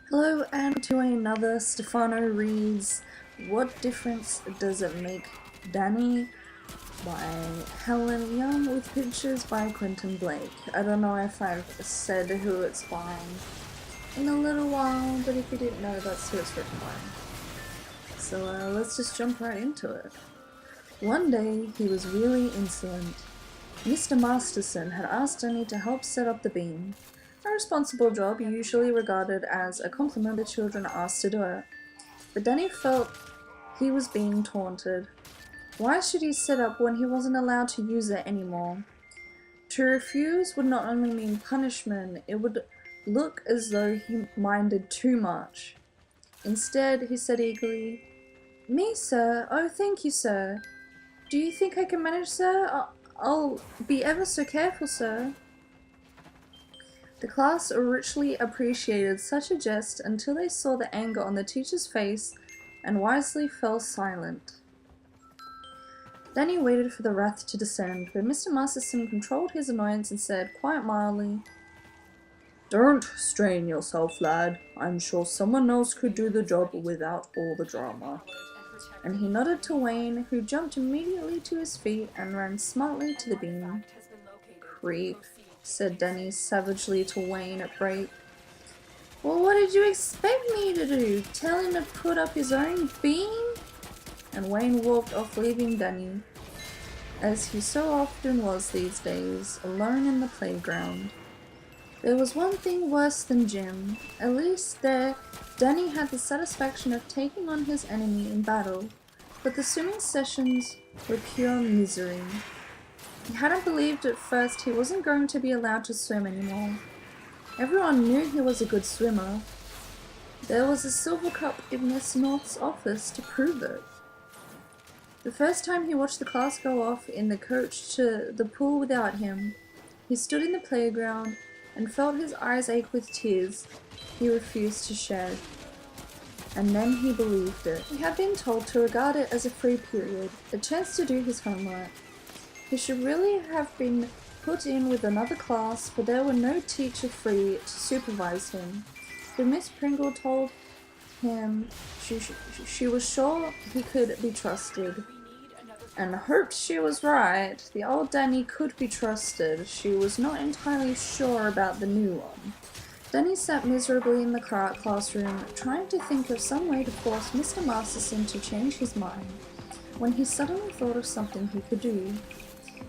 Hello and to another Stephano reads What Difference Does It Make, Danny by Helen Young with pictures by Quentin Blake. I don't know if I've said who it's by in a little while, but if you didn't know, that's who it's written by. So let's just jump right into it. One day he was really insolent. Mr. Masterson had asked Danny to help set up the beam. A responsible job usually regarded as a compliment the children asked to do it. But Danny felt he was being taunted. Why should he sit up when he wasn't allowed to use it anymore? To refuse would not only mean punishment, it would look as though he minded too much. Instead, he said eagerly, "Me, sir? Oh, thank you, sir. Do you think I can manage, sir? I'll be ever so careful, sir." The class richly appreciated such a jest until they saw the anger on the teacher's face and wisely fell silent. Danny waited for the wrath to descend, but Mr. Masterson controlled his annoyance and said, quite mildly, "Don't strain yourself, lad. I'm sure someone else could do the job without all the drama." And he nodded to Wayne, who jumped immediately to his feet and ran smartly to the beam. "Creep," said Danny savagely to Wayne at break. "Well, what did you expect me to do? Tell him to put up his own beam?" And Wayne walked off, leaving Danny, as he so often was these days, alone in the playground. There was one thing worse than gym. At least there, Danny had the satisfaction of taking on his enemy in battle, but the swimming sessions were pure misery. He hadn't believed at first he wasn't going to be allowed to swim anymore. Everyone knew he was a good swimmer. There was a silver cup in Miss North's office to prove it. The first time he watched the class go off in the coach to the pool without him, he stood in the playground and felt his eyes ache with tears he refused to shed. And then he believed it. He had been told to regard it as a free period, a chance to do his homework. He should really have been put in with another class, but there were no teacher free to supervise him. But Miss Pringle told him she was sure he could be trusted, and hoped she was right. The old Danny could be trusted. She was not entirely sure about the new one. Danny sat miserably in the classroom, trying to think of some way to force Mr. Masterson to change his mind, when he suddenly thought of something he could do.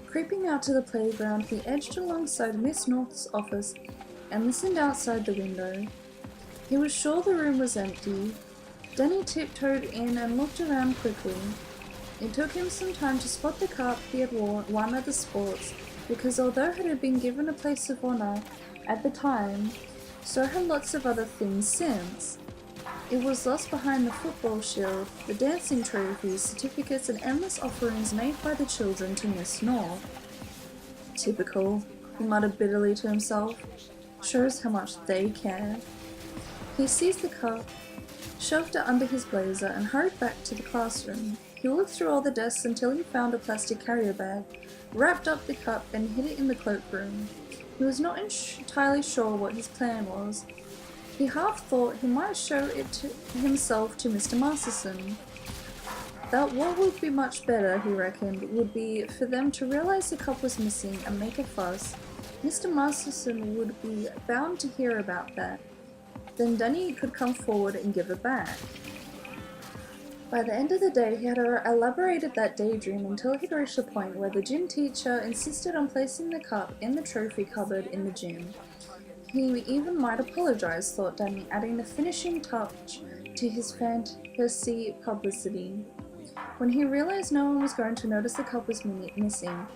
Creeping out to the playground, he edged alongside Miss North's office and listened outside the window. He was sure the room was empty. Danny tiptoed in and looked around quickly. It took him some time to spot the cup he had won at the sports, because although it had been given a place of honor at the time, so had lots of other things since. It was lost behind the football shield, the dancing trophies, certificates, and endless offerings made by the children to Miss North. "Typical," he muttered bitterly to himself. "Shows how much they care." He seized the cup, shoved it under his blazer, and hurried back to the classroom. He looked through all the desks until he found a plastic carrier bag, wrapped up the cup, and hid it in the cloakroom. He was not entirely sure what his plan was. He half thought he might show it to himself to Mr. Masterson. That what would be much better, he reckoned, would be for them to realize the cup was missing and make a fuss. Mr. Masterson would be bound to hear about that. Then Danny could come forward and give it back. By the end of the day, he had elaborated that daydream until he'd reached a point where the gym teacher insisted on placing the cup in the trophy cupboard in the gym. He even might apologize, thought Danny, adding the finishing touch to his fantasy publicity. When he realized no one was going to notice the cup was missing,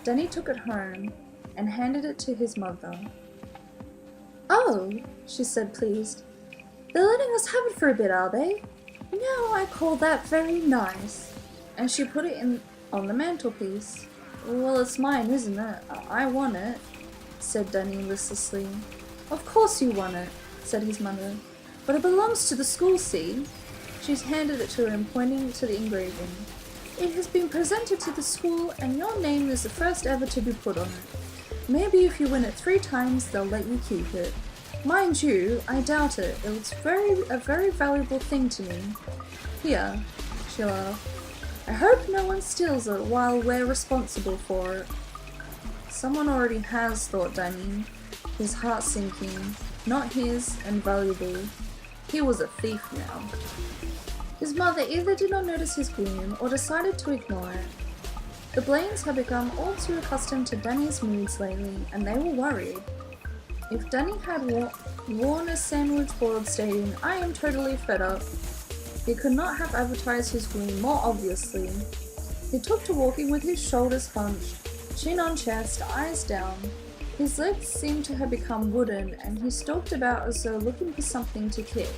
Danny took it home and handed it to his mother. "Oh," she said, pleased. "They're letting us have it for a bit, are they? Now I call that very nice." And she put it on the mantelpiece. "Well, it's mine, isn't it? I want it," said Danny listlessly. "Of course you want it," said his mother. "But it belongs to the school, see?" She handed it to him, pointing to the engraving. "It has been presented to the school, and your name is the first ever to be put on it. Maybe if you win it 3 times, they'll let you keep it. Mind you, I doubt it. It was a very valuable thing to me. Here, she laughed. I hope no one steals it while we're responsible for it. Someone already has, thought Danny, his heart sinking. Not his, and valuable. He was a thief now. His mother either did not notice his gloom or decided to ignore it. The Blaines had become all too accustomed to Danny's moods lately, and they were worried. If Danny had worn a sandwich board stating, "I am totally fed up," he could not have advertised his gloom more obviously. He took to walking with his shoulders hunched, chin on chest, eyes down. His legs seemed to have become wooden, and he stalked about as though looking for something to kick.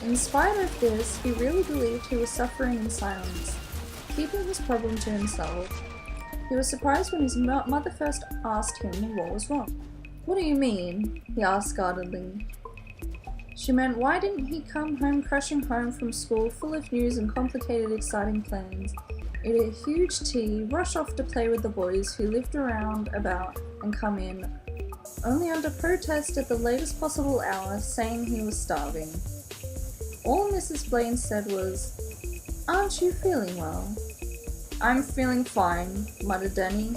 In spite of this, he really believed he was suffering in silence, keeping his problem to himself. He was surprised when his mother first asked him what was wrong. "What do you mean?" he asked guardedly. She meant, why didn't he come home crashing home from school full of news and complicated, exciting plans, eat a huge tea, rush off to play with the boys who lived around about and come in, only under protest at the latest possible hour, saying he was starving. All Mrs. Blaine said was, "Aren't you feeling well?" "I'm feeling fine," muttered Danny.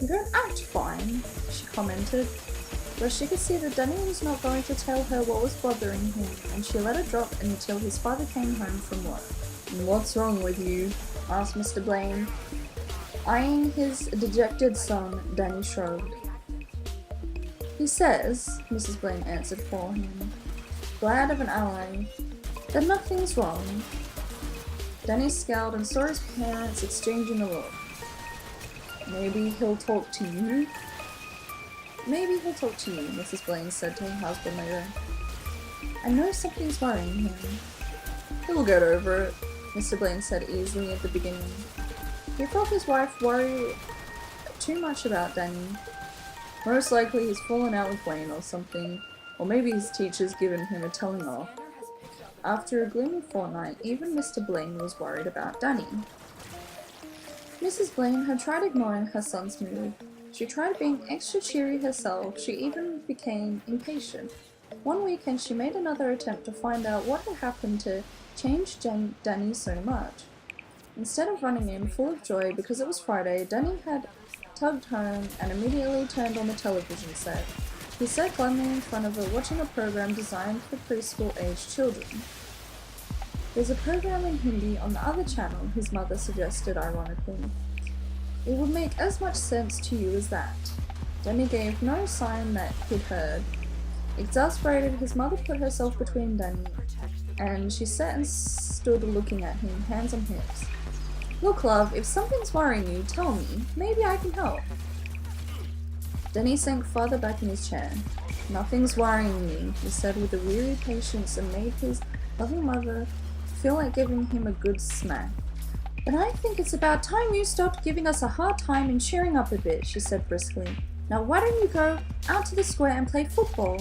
"You don't act fine," she commented. But she could see that Danny was not going to tell her what was bothering him, and she let it drop until his father came home from work. "What's wrong with you?" asked Mr. Blaine. Eyeing his dejected son, Danny shrugged. "He says," Mrs. Blaine answered for him, glad of an ally, "that nothing's wrong." Danny scowled and saw his parents exchanging a look. "Maybe he'll talk to you?" "Maybe he'll talk to you," Mrs. Blaine said to her husband later. "I know something's worrying him." "He'll get over it," Mr. Blaine said easily at the beginning. He thought his wife worried too much about Danny. Most likely he's fallen out with Wayne or something, or maybe his teacher's given him a telling off. After a gloomy fortnight, even Mr. Blaine was worried about Danny. Mrs. Blaine had tried ignoring her son's mood. She tried being extra cheery herself. She even became impatient. One weekend she made another attempt to find out what had happened to change Danny so much. Instead of running in full of joy because it was Friday, Danny had tugged home and immediately turned on the television set. He sat glumly in front of it watching a program designed for preschool-aged children. "There's a program in Hindi on the other channel," his mother suggested ironically. "It would make as much sense to you as that." Danny gave no sign that he'd heard. Exasperated, his mother put herself between Danny, and she sat and stood looking at him, hands on hips. "Look, love, if something's worrying you, tell me. Maybe I can help." Danny sank farther back in his chair. "Nothing's worrying me," he said with a weary patience, and made his loving mother feel like giving him a good smack. "But I think it's about time you stopped giving us a hard time and cheering up a bit," she said briskly. "Now why don't you go out to the square and play football?"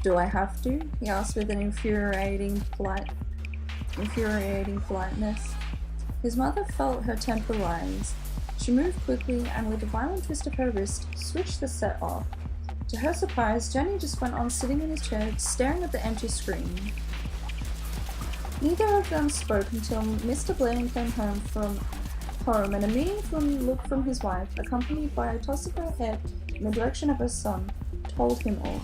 "Do I have to?" he asked with an infuriating politeness. His mother felt her temper rise. She moved quickly and with a violent twist of her wrist, switched the set off. To her surprise, Jenny just went on sitting in his chair, staring at the empty screen. Neither of them spoke until Mr. Blaine came home and a meaningful look from his wife, accompanied by a toss of her head in the direction of her son, told him all.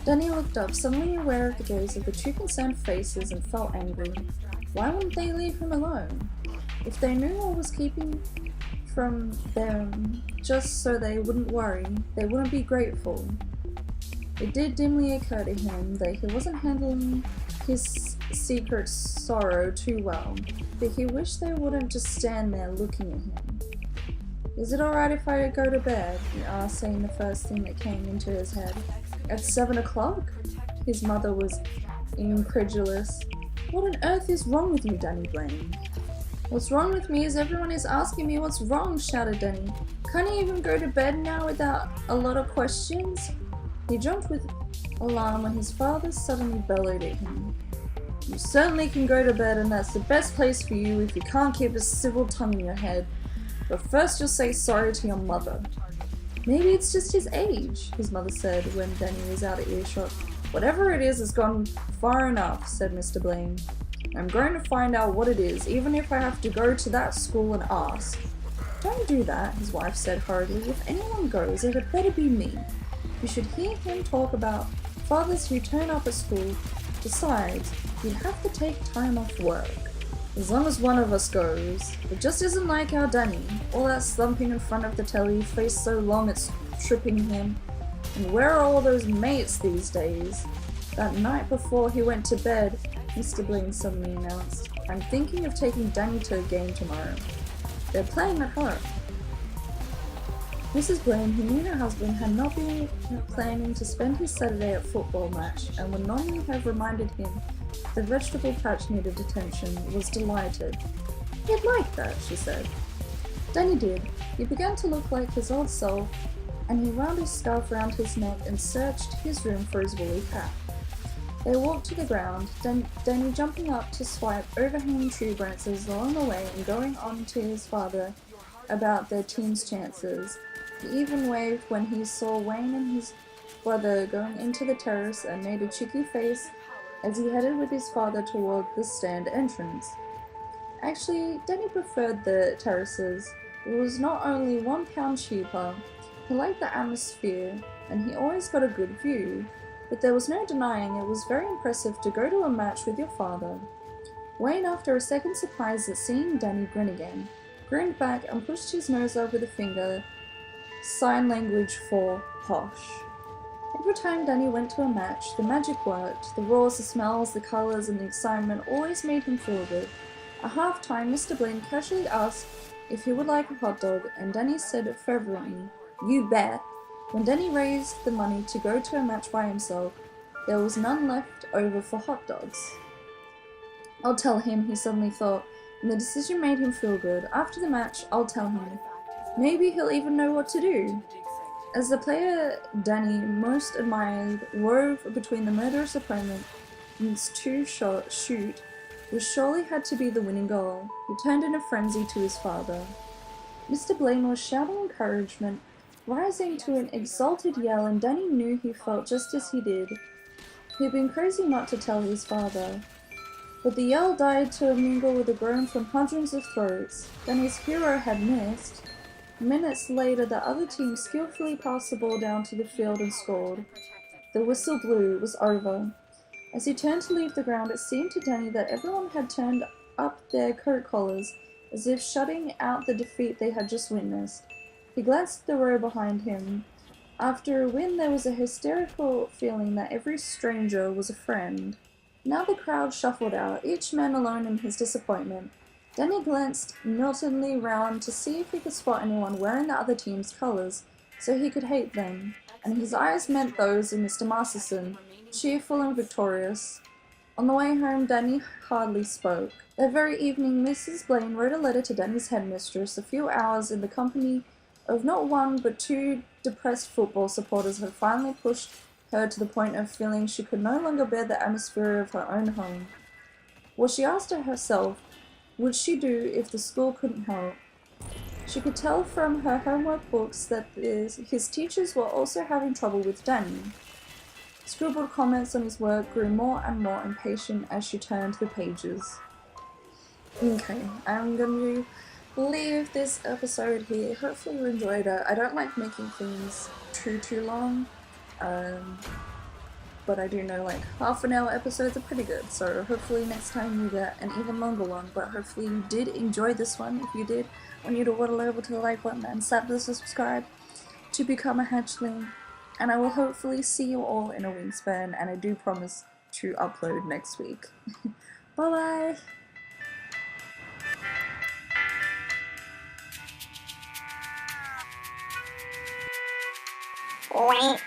Danny looked up, suddenly aware of the gaze of the two concerned faces, and felt angry. Why wouldn't they leave him alone? If they knew what was keeping from them just so they wouldn't worry, they wouldn't be grateful. It did dimly occur to him that he wasn't handling his secret sorrow too well, but he wished they wouldn't just stand there looking at him. "Is it alright if I go to bed?" he asked, saying the first thing that came into his head. "At 7 o'clock? His mother was incredulous. "What on earth is wrong with you, Danny Blaine?" "What's wrong with me is everyone is asking me what's wrong," shouted Danny. "Can't he even go to bed now without a lot of questions?" He jumped with alarm when his father suddenly bellowed at him. "You certainly can go to bed, and that's the best place for you if you can't keep a civil tongue in your head. But first you'll say sorry to your mother." Maybe it's just his age, his mother said when Danny was out of earshot. Whatever it is has gone far enough, said Mr. Blaine. I'm going to find out what it is, even if I have to go to that school and ask. Don't do that, his wife said hurriedly. If anyone goes, it had better be me. You should hear him talk about fathers who turn up at school. Besides, you'd have to take time off work. As long as one of us goes. It just isn't like our Danny. All that slumping in front of the telly, face so long it's tripping him. And where are all those mates these days? That night before he went to bed, Mr. Blaine suddenly announced, I'm thinking of taking Danny to a game tomorrow. They're playing at home. Mrs. Blaine, who knew her husband had not been planning to spend his Saturday at football match and would normally have reminded him the vegetable patch needed attention, was delighted. He'd like that, she said. Danny did. He began to look like his old self, and he wound his scarf around his neck and searched his room for his woolly cap. They walked to the ground, Danny jumping up to swipe overhanging tree branches along the way and going on to his father about their team's chances. He even waved when he saw Wayne and his brother going into the terrace and made a cheeky face as he headed with his father toward the stand entrance. Actually, Danny preferred the terraces. It was not only £1 cheaper, he liked the atmosphere, and he always got a good view, but there was no denying it was very impressive to go to a match with your father. Wayne, after a second surprise at seeing Danny grin again, grinned back and pushed his nose up with a finger, sign language for posh. Every time Danny went to a match, the magic worked. The roars, the smells, the colours, and the excitement always made him feel good. At half-time, Mr. Blaine casually asked if he would like a hot dog, and Danny said fervently, You bet! When Danny raised the money to go to a match by himself, there was none left over for hot dogs. I'll tell him, he suddenly thought, and the decision made him feel good. After the match, I'll tell him. Maybe he'll even know what to do. As the player Danny most admired wove between the murderous opponent's two-shot shoot, which surely had to be the winning goal, he turned in a frenzy to his father. Mr. Blaine was shouting encouragement, rising to an exulted yell, and Danny knew he felt just as he did. He'd been crazy not to tell his father. But the yell died to a mingle with a groan from hundreds of throats. Danny's hero had missed. Minutes later, the other team skillfully passed the ball down to the field and scored. The whistle blew. It was over. As he turned to leave the ground, it seemed to Danny that everyone had turned up their coat collars, as if shutting out the defeat they had just witnessed. He glanced at the row behind him. After a win, there was a hysterical feeling that every stranger was a friend. Now the crowd shuffled out, each man alone in his disappointment. Danny glanced Miltonly round to see if he could spot anyone wearing the other team's colours, so he could hate them, and his eyes met those of Mr. Masterson, cheerful and victorious. On the way home, Danny hardly spoke. That very evening, Mrs. Blaine wrote a letter to Danny's headmistress. A few hours in the company of not one but two depressed football supporters had finally pushed her to the point of feeling she could no longer bear the atmosphere of her own home. What she asked herself, would she do if the school couldn't help? She could tell from her homework books that his teachers were also having trouble with Danny. Scribbled comments on his work grew more and more impatient as she turned the pages. Okay, I'm going to leave this episode here. Hopefully you enjoyed it. I don't like making things too long. But I do know like half an hour episodes are pretty good, so hopefully next time you get an even longer one. But hopefully you did enjoy this one. If you did, I want you to waddle over to the like button and slap the subscribe to become a hatchling. And I will hopefully see you all in a wingspan, and I do promise to upload next week. Bye bye! Wait.